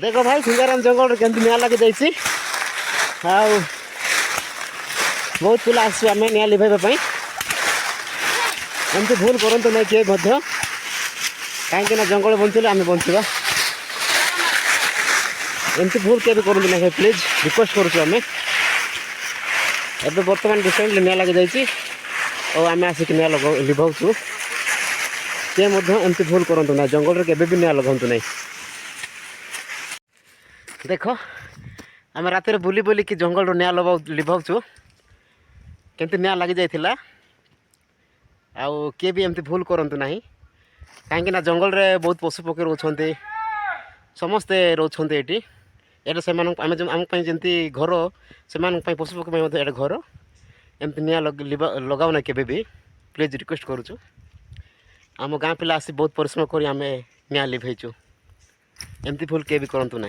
देख भाई सिंगाराम जंगल केमती निआ लगी जाइए बहुत पिला आम निआ लिभाइवाई एमती भूल करूँ ना किए कहीं जंगल बंचले आम बचा एमती भूल किए करूँ ना प्लीज रिक्वेस्ट करुँ एवं बर्तमान रिसेंटली निआ लगी जाइए और आम आसिक निआ लिभाऊँ किए एमती भूल करूँ ना जंगल के निआ लगातु ना देख आम रात बुली बुली कि जंगल निआ लिभाऊँ केमती निआ लगी जाइला आउ किए भी एमती भूल करूँ ना कहीं जंगल रे बहुत पशु पक्षी रोचे समस्ते रोचे ये एटा से आम जमी घर से पशु पक्षी एटा घर एमती निआ लगाओ ना केबे भी प्लीज रिक्वेस्ट करुचु आम गाँ पिला आसी बहुत परिश्रम कर आम निआ लिभेचु एमती भूल किए भी करूँ ना।